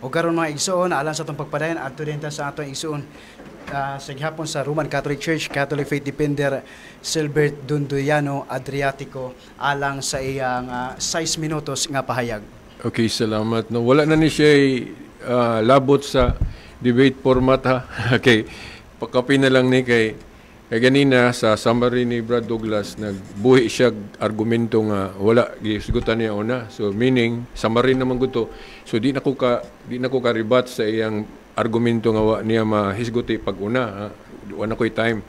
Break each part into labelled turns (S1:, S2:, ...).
S1: O karon mga igsoon, alang sa itong pagpadayon, ato din ta sa atong igsoon sa gihapon sa Roman Catholic Church, Catholic Faith Defender, Silbert Dundoyano Adriatico, alang sa iyang 6 minutos nga pahayag.
S2: Okay, salamat. No, wala na ni siya labot sa debate format ha. Okay, pagkapi na lang ni kay ganina sa summary ni Brad Douglas, nagbuhi siya argumento nga wala gisgutan niya una. So meaning summary naman guto. So di na ko ka-rebat sa iyang argumento nga wa niya mahisguti pag una. Wala ko'y time.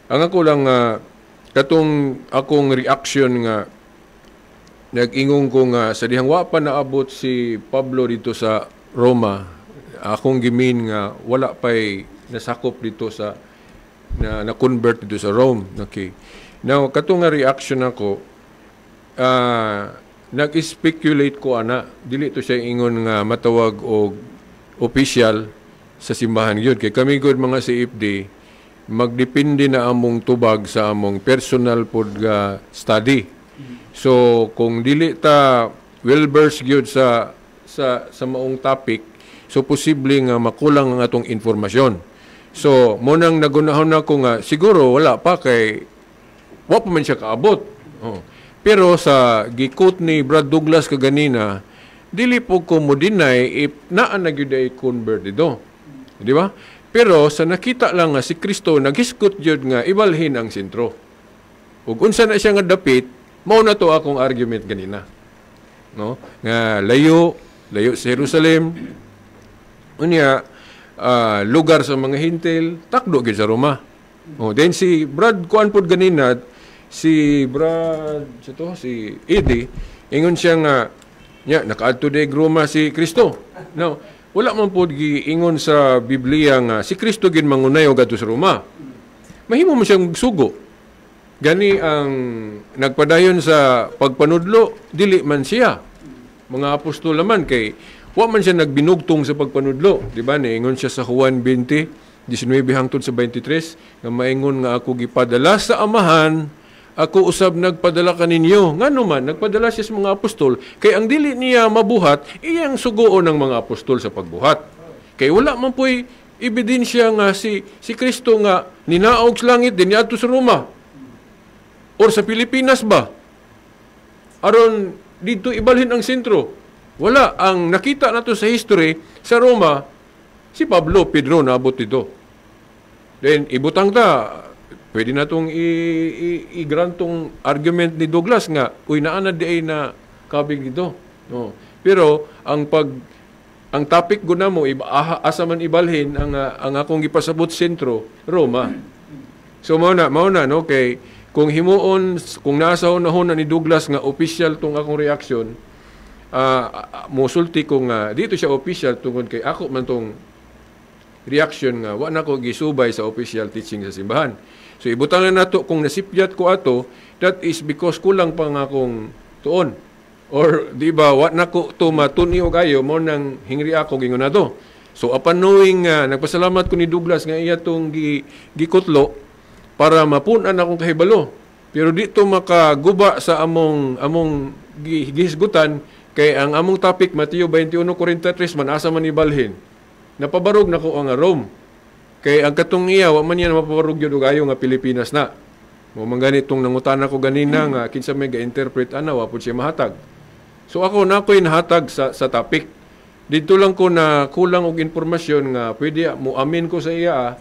S2: Ang ako lang katong akong reaction nga nag-ingong ko nga sa dihang wa pa naabot si Pablo dito sa Roma. Akong gimin nga wala pa'y nasakop dito sa na-convert dito sa Rome. Okay. Now, katong nga reaction ako, nag-speculate ko ana, dili to siya ingon nga matawag o official sa simbahan yun. Kay kami good mga CFD, magdepende na among tubag sa among personal pod study. So, kung dili ta well-versed yun sa maong topic, so posible nga makulang ang atong informasyon. So, munang nagunahon ako nga, siguro wala pa kay, wa pa man siya kaabot. Oh. Pero sa gikot ni Brad Douglas kaganina, dili po ko mo deny if naan na gyud ay convert dito. Di ba? Pero sa nakita lang nga si Kristo, naghiskot yun nga, ibalhin ang sentro. Ug unsa na siya nga dapit, mao na to akong argument ganina. No? Nga layo sa Jerusalem, unya, lugar sa mga hintil, takdo gid sa Roma. Oh, then si Brad kuan pod ganina, si Eddie, ingon siya nga nakaadto day Roma si Kristo. Now, wala man pod giingon sa Biblia nga si Kristo gid mangunayo gadto sa Roma. Mahimo mo siyang sugo. Gani ang nagpadayon sa pagpanudlo, dili man siya. Mga apostol man kay wa man siya nagbinugtong sa pagpanudlo, di ba? Niingon siya sa Juan 20, 19 hangtod sa 23, nga maingon nga ako gipadala sa Amahan, ako usab nagpadala kaninyo. Ngano man nagpadala siya sa mga apostol, kay ang dili niya mabuhat, iyang sugoon ng mga apostol sa pagbuhat. Kay wala man po'y ebidensya nga si Kristo nga ninaog sa langit din niadto sa Roma. Or sa Pilipinas ba? Aron dito ibalhin ang sentro. Wala. Ang nakita nato sa history, sa Roma, si Pablo, Pedro, naabot dito. Then, ibutang ta, pwede na itong i-grantong argument ni Douglas nga, uy, naanad di ay na kabig dito. No. Pero, ang topic ko na mo, asa man ibalhin, ang akong ipasabot sentro, Roma. So, mauna, no, kay, kung himuon, kung nasa hunahon na ni Douglas nga official tong akong reaction, musulti ko nga dito siya official tungkol kay ako man tong reaction nga wa na ko gisubay sa official teaching sa simbahan. So ibutang na nato kung nasipyat ko ato, that is because kulang pa nga akong tuon. Or di ba wa na ko to matuni og ayo mo nang hingri ako gingon nato. So upon knowing nagpasalamat ko ni Douglas nga iya tong gikutlo para mapunan akong kahibalo. Pero dito makaguba sa among gihisgutan. Kay ang among topic, Mateo 21:43, man asa man ibalhin. Napabarog na ko ang Rome. Kay ang katong iya, wa man yan mapabarog yun ayo nga Pilipinas na. Mo man ganitong nangutana ko ganina nga, kinsa may ga-interpret ana, wa po siya mahatag. So ako na ko'y nahatag sa topic. Dito lang ko na kulang og informasyon nga pwede mo amin ko sa iya.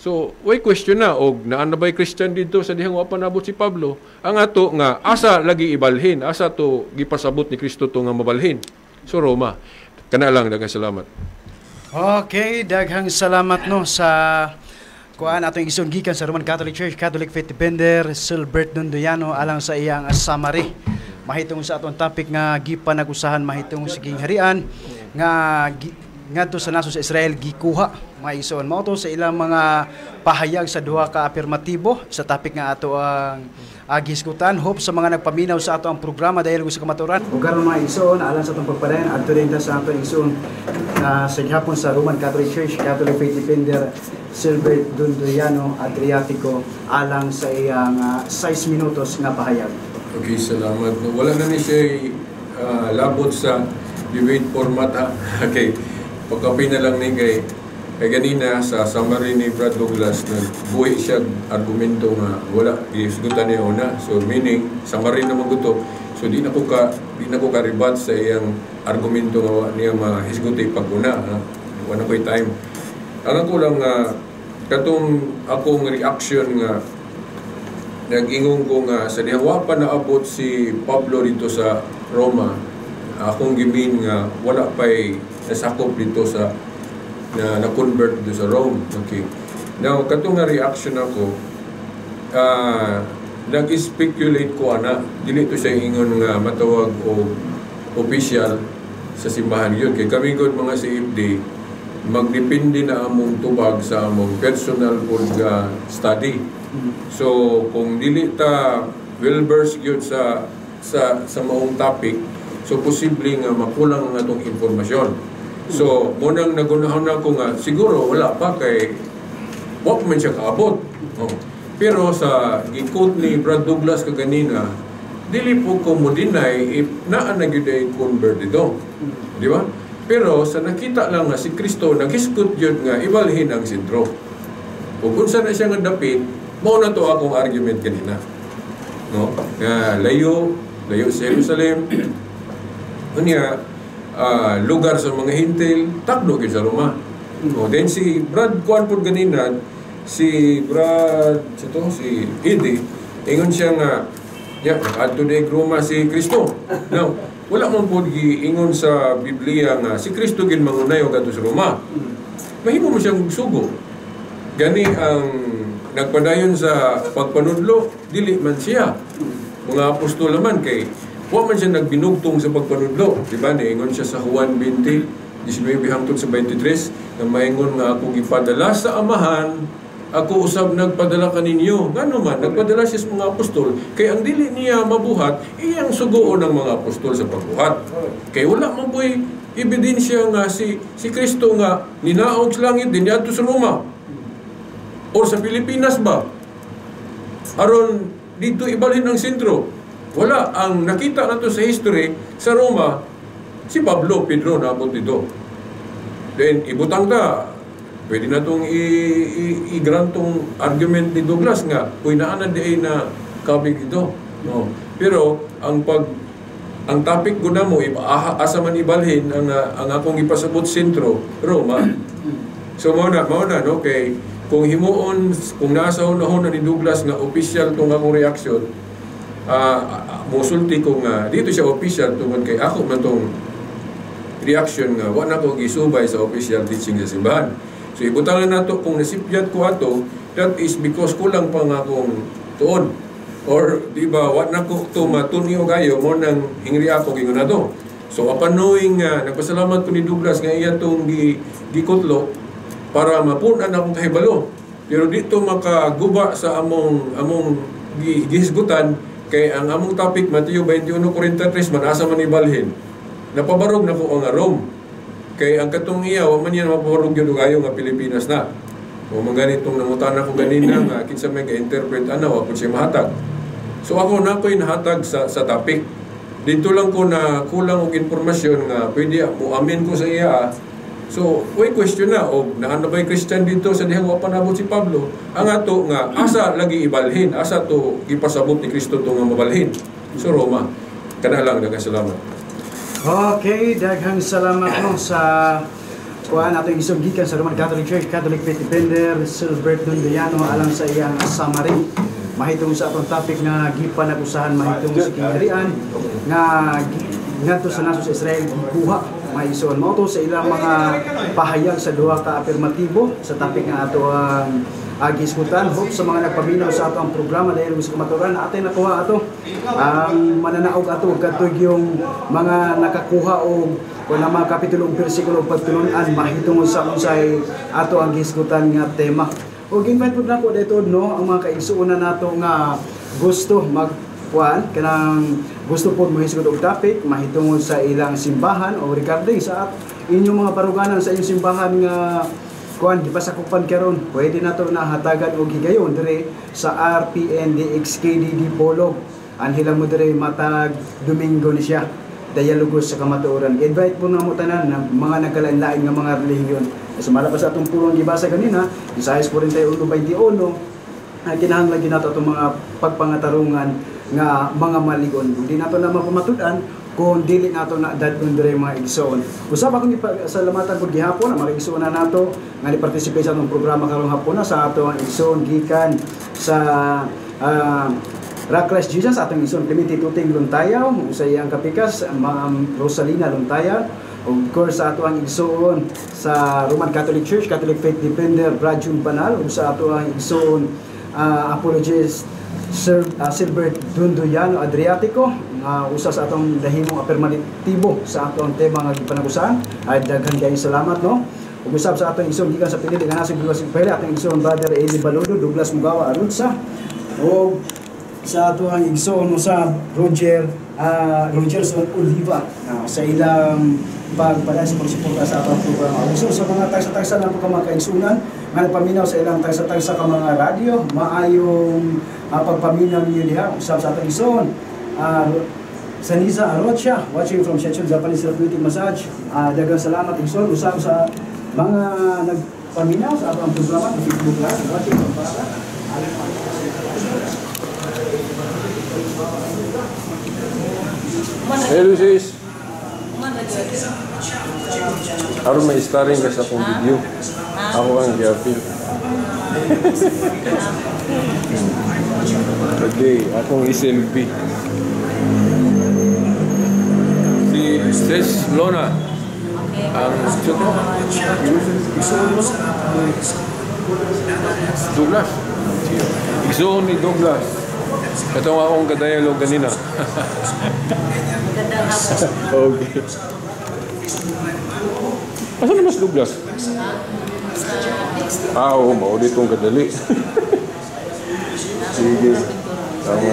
S2: So, way question na, og naan na ba'y Christian dito sa dihang wa pa nabot si Pablo? Ang ato nga, asa lagi ibalhin, asa to gipasabot ni Kristo to nga mabalhin. So, Roma. Kana lang, daghang salamat.
S1: Okay, daghang salamat no sa kuan atong igsoon gikan sa Roman Catholic Church, Catholic Faith Defender, Silbert Dundoyano, alang sa iyang summary. Mahitungod sa atong topic nga gipanag-usahan mahitungod sa gingharian nga ngadto sa naso sa Israel gikuha mga igsoon mao to sa ilang mga pahayag sa duha ka afirmatibo sa topic nga ato ang agisgutan. Hope sa mga nagpaminaw sa ato ang programa dahil sa kamaturan ug karon mga igsoon alang sa atong pagpadayon adto rin sa atong igsoon sa gihapon sa Roman Catholic Church, Catholic Faith Defender, Silbert Dundoyano Adriatico, alang sa iyang 6 minutos nga pahayag.
S2: Okay, salamat. Wala na ni siya labot sa debate format. Okay. pagkapi na lang ni kay ganina sa summary ni Brad Douglas, nagbuhi siya argumento nga wala gisgutan niya una. So meaning summary naman guto. So di na ko ka-rebut sa iyang argumento nga niya mahisguti pag-una. Wala ko'y time. Alam ko lang katong akong reaction nga nag-ingong ko nga sa dihawa pa naabot si Pablo dito sa Roma. Akong gimin nga wala pa'y nasakop dito sa na-convert dito sa Rome. Okay. Now, katong nga reaction ako, nag-speculate ko dili to siya ingon nga matawag o official sa simbahan yun. Kaya kami good mga CFD, magdepende na among tubag sa among personal study. So, kung dili ta well-versed yun sa maong topic, so posible nga makulang ang atong informasyon. So, munang nagunahon na ko nga, siguro wala pa kay wak man siya kaabot. Pero sa gikot ni Brad Douglas kaganina, dili po ko mo deny if naan na gyud ay convert dito. Di ba? Pero sa nakita lang nga si Kristo naghiskot yun nga ibalhin ang sentro. Kung unsa na siya nga dapit, mao na to akong argument kanina. No? Nga layo sa Jerusalem. Unya lugar sa mga hintil, takdo gyud sa Roma. Then si Brad Kuanpod ganina, si Eddie, ingon siya nga, nakaadto na Roma si Kristo. Now, wala mong po ingon sa Biblia nga si Kristo gin mangunay og adto sa Roma. Mahimo mo siyang sugo. Gani ang nagpadayon sa pagpanudlo, dili man siya. Mga apostol naman kay wa man siya nagbinugtong sa pagpanudlo. Diba? Naingon siya sa Juan 20, 19 hangtod sa 23, na maingon nga ako gipadala sa amahan, ako usab nagpadala kaninyo. Nga naman, nagpadala siya sa mga apostol, kay ang dili niya mabuhat, iyang sugoon ng mga apostol sa pagbuhat. Kay wala man po'y ebidensya nga si Kristo nga ninaog sa langit, din yadto sa Roma. O sa Pilipinas ba? Aron dito ibalhin ang sentro. Wala. Ang nakita nato sa history sa Roma, si Pablo, Pedro naabot dito. Then, ibutang ta. Pwede na itong i-grantong argument ni Douglas nga, kung naanan di ay na kabig ito. No. Pero, ang topic ko na mo, asa man ibalhin ang akong ipasabot sentro, Roma. So, mauna, no? Kay, kung himuon, kung nasa hunahon na ni Douglas nga official itong akong reaksyon, musulti ko nga dito siya official tungod kay ako man tong reaction nga wala ko gisubay sa official teaching sa simbahan. So ibutang na nato kung nasipyat ko ato, that is because kulang pa nga akong tuon. Or di ba wala ko to matunyo gayo mo nang hingri ako gingon nato. So upon knowing nagpasalamat ko ni Douglas nga iya tong gikutlo para mapunan akong kahibalo. Pero dito makaguba sa among gihisgutan. Kay ang among topic, Mateo 21:43, manasa man ibalhin. Napabarog na ko ang Rome. Kay ang katong iya, man yan mapabarog yun kayo nga Pilipinas na. O mga ganitong namutana ko ganina, nga kinsa may ka-interpret, wapon siya mahatag. So ako na ko'y nahatag sa topic. Dito lang ko na kulang og informasyon nga pwede mo amin ko sa iya. So, way question na, o naano ba'y Christian dito sa dihang wapanabot si Pablo? Ang ato nga, asa lagi ibalhin, asa to ipasabot ni Kristo to nga mabalhin. So, Roma, kana lang, daghang salamat.
S1: Okay, daghang salamat no sa kuan ato isong gikan sa Roman Catholic Church, Catholic Faith Defender, Silbert Nonduyano alang sa iyang summary. Mahitong sa atong topic nga gipanag-usahan mahitong sa kinaharian nga ngadto sa naso sa Israel gikuha maison mo to sa ilang mga pahayag sa duha ka afirmatibo sa topic nga ato ang agiskutan. Hope sa mga nagpaminaw sa ato ang programa dahil gusto kumaturan atay nakuha ato ang mananaog ato kadtog yung mga nakakuha og wala mga kapitulo ug bersikulo pagtulon-an mahitungod sa unsay ato ang giskutan nga tema. Og invite pud nako dito no ang mga kaigsuonan nato nga gusto magkuan kanang gusto po mahisgot og topic mahitungod sa ilang simbahan o regarding sa inyong mga paruganan sa inyong simbahan nga kuan gipasakupan karon pwede nato na hatagan og higayon dire sa RPNDXKDD Polog anhilang mo dire matag Domingo ni siya dialogos sa kamatuoran. Invite po na mo tanan ng mga nagkalain-lain nga mga relihiyon. So malapas atong pulong gibasa kanina, Isaias 41:21, kinahanglan gyud nato atong mga pagpangatarungan nga mga maligon. Hindi nato na mapamatud-an kung dili nato na dadon dire mga igsoon. Usab akong ipasalamatan pud gihapon ang mga igsoon na nato nga ni-participate sa atong programa karong hapon na sa ato ang igsoon gikan sa Rock Christ Jesus, atong igsoon Clemente Tuting Luntayaw, sa iyang kapikas Ma'am Rosalina Luntayaw, of course sa ato ang igsoon sa Roman Catholic Church, Catholic Faith Defender Brad June Banal, ug sa ato ang igsoon apologist Sir Silbert Dundoyano Adriatico, usa sa atong dahimong afirmatibo sa atong tema nga gipanagusan. Ay daghan kayong salamat, no. Ug usab sa atong igsoon gikan sa pinili nga nasig Douglas Pele, atong igsoon Brother Eli Baludo, Douglas Mugawa Arunsa, o sa ato ang igsoon sa Rogerson Oliva, sa ilang pagpadala sa pagsuporta sa atong programa. So sa mga tagsa-tagsa na po ka mga kaigsunan nga nagpaminaw sa ilang tagsa-tagsa ka mga radyo, maayong pagpaminaw niyo diha usab sa atong igsoon Saniza Arocha, watching from Shechon Japanese Therapeutic Massage. Daghang salamat igsoon usab sa mga nagpaminaw sa atong programa sa Facebook Live, watching from para
S2: Hello sis. Aron may starring ka sa akong video. Ako ang i-appeal. Okay, akong iselfie. Si Sis Lona. Ang Douglas. Igsoon ni Douglas. Ito nga akong kadayalog kanina. Okay. Asa na mas Douglas? Oo, maudit kong kadali. Sige.